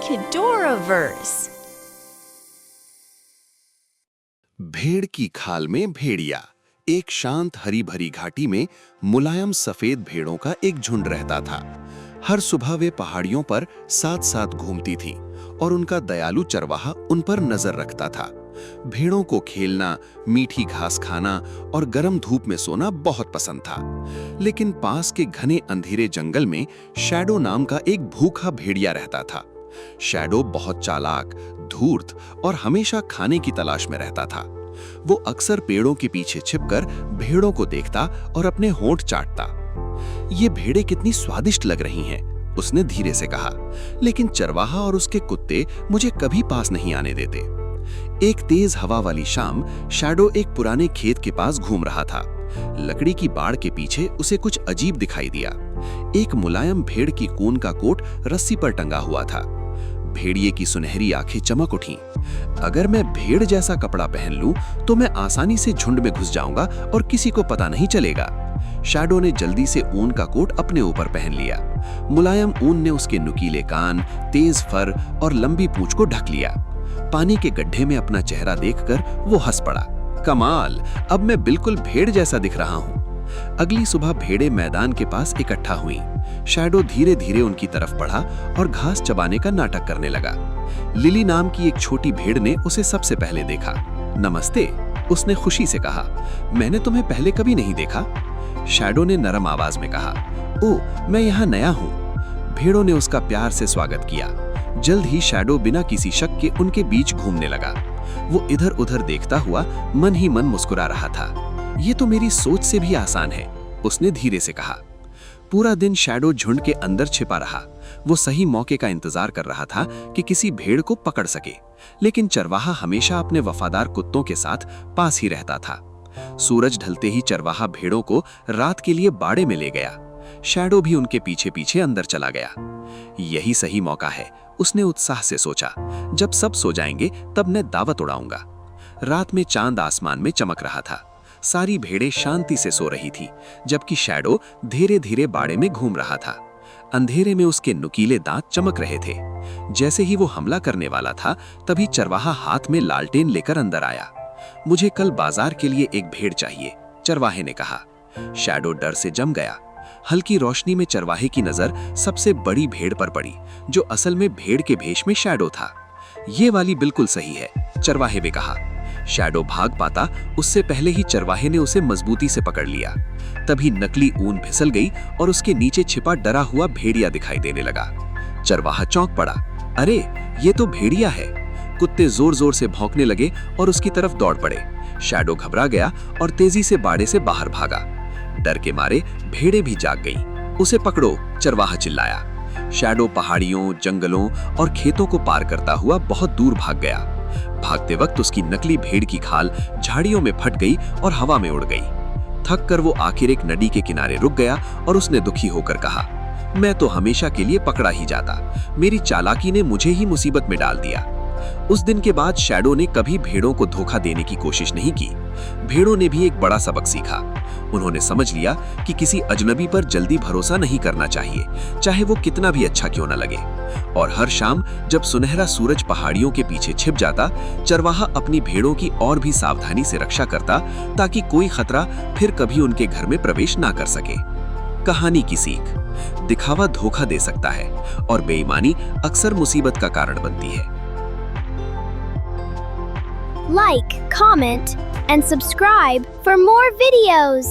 Kidoraverse. भेड़ की खाल में भेड़िया। एक शांत हरी भरी घाटी में मुलायम सफेद भेड़ों का एक झुंड रहता था। हर सुबह वे पहाड़ियों पर साथ साथ घूमती थीं और उनका दयालु चरवाहा उन पर नजर रखता था। भेड़ों को खेलना, मीठी घास खाना और गर्म धूप में सोना बहुत पसंद था। लेकिन पास के घने अंधेरे जंगल में शैडो नाम का एक भूखा भेड़िया रहता था। शैडो बहुत चालाक, धूर्त और हमेशा खाने की तलाश में रहता था। वो अक्सर पेड़ों के पीछे छिपकर भेड़ों को देखता और अपने होंठ चाटता। ये भेड़ें कितनी स्वादिष्ट लग रही हैं, उसने धीरे से कहा, लेकिन चरवाहा और उसके कुत्ते मुझे कभी पास नहीं आने देते। एक तेज हवा वाली शाम शैडो एक पुराने खेत के पास घूम रहा था। लकड़ी की बाड़ के पीछे उसे कुछ अजीब दिखाई दिया। एक मुलायम भेड़ की ऊन का कोट रस्सी पर टंगा हुआ था। भेड़िए की सुनहरी आंखें चमक उठीं। अगर मैं भेड़ जैसा कपड़ा पहन लूं, तो मैं आसानी से झुंड में घुस जाऊंगा और किसी को पता नहीं चलेगा। शैडो ने जल्दी से ऊन का कोट अपने ऊपर पहन लिया। मुलायम ऊन ने उसके नुकीले कान, तेज फर और लंबी पूंछ को ढक लिया। पानी के गड्ढे में अपना चेहरा देखकर वो हंस पड़ा। कमाल, अब मैं बिल्कुल भेड़ जैसा दिख रहा हूँ। अगली सुबह भेड़ें मैदान के पास इकट्ठा हुईं। शैडो धीरे धीरे उनकी तरफ बढ़ा और घास चबाने का नाटक करने लगा। लिली नाम की एक छोटी भेड़ ने उसे सबसे पहले देखा। नमस्ते, उसने खुशी से कहा। मैंने तुम्हें पहले कभी नहीं देखा। शैडो ने नरम आवाज में कहा, ओह, मैं यहाँ नया हूँ। भेड़ों ने उसका प्यार से स्वागत किया। जल्द ही शैडो बिना किसी शक के उनके बीच घूमने लगा। वो इधर उधर देखता हुआ मन ही मन मुस्कुरा रहा था। ये तो मेरी सोच से भी आसान है, उसने धीरे से कहा। पूरा दिन शैडो झुंड के अंदर छिपा रहा। वो सही मौके का इंतजार कर रहा था कि किसी भेड़ को पकड़ सके, लेकिन चरवाहा हमेशा अपने वफादार कुत्तों के साथ पास ही रहता था। सूरज ढलते ही चरवाहा भेड़ों को रात के लिए बाड़े में ले गया। शैडो भी उनके पीछे पीछे अंदर चला गया। यही सही मौका है, उसने उत्साह से सोचा। जब सब सो जाएंगे तब मैं दावत उड़ाऊंगा। रात में चांद आसमान में चमक रहा था। सारी भेड़ें शांति से सो रही थी, जबकि शैडो धीरे धीरे बाड़े में घूम रहा था। अंधेरे में उसके नुकीले दांत चमक रहे थे। जैसे ही वो हमला करने वाला था, तभी चरवाहा हाथ में लालटेन लेकर अंदर आया। मुझे कल बाजार के लिए एक भेड़ चाहिए, चरवाहे ने कहा। शैडो डर से जम गया। हल्की रोशनी में चरवाहे की नजर सबसे बड़ी भेड़ पर पड़ी, जो असल में भेड़ के भेष में शैडो था। ये वाली बिल्कुल सही है, चरवाहे ने कहा। शैडो भाग पाता उससे पहले ही चरवाहे ने उसे मजबूती से पकड़ लिया। तभी नकली ऊन फिसल गई और उसके नीचे छिपा डरा हुआ भेड़िया दिखाई देने लगा। चरवाहा चौंक पड़ा। अरे, ये तो भेड़िया है। कुत्ते जोर जोर से भौंकने लगे और उसकी तरफ दौड़ पड़े। शैडो घबरा गया और तेजी से बाड़े से बाहर भागा। डर के मारे भेड़ें भी जाग गईं। उसे पकड़ो, चरवाहा चिल्लाया। शैडो पहाड़ियों, जंगलों और खेतों को पार करता हुआ बहुत दूर भाग गया। भागते वक्त उसकी नकली भेड़ की खाल झाड़ियों में फट गई और हवा में उड़ गई। थक कर वो आखिर एक नदी के किनारे रुक गया और उसने दुखी होकर कहा, मैं तो हमेशा के लिए पकड़ा ही जाता। मेरी चालाकी ने मुझे ही मुसीबत में डाल दिया। उस दिन के बाद शैडो ने कभी भेड़ों को धोखा देने की कोशिश नहीं की। भेड़ों ने भी एक बड़ा सबक सीखा। उन्होंने समझ लिया कि किसी अजनबी पर जल्दी भरोसा नहीं करना चाहिए, चाहे वो कितना भी अच्छा क्यों न लगे। और हर शाम जब सुनहरा सूरज पहाड़ियों के पीछे छिप जाता, चरवाहा अपनी भेड़ों की और भी सावधानी से रक्षा करता, ताकि कोई खतरा फिर कभी उनके घर में प्रवेश ना कर सके। कहानी की सीख: दिखावा धोखा दे सकता है और बेईमानी अक्सर मुसीबत का कारण बनती है। Like, comment, and subscribe for more videos.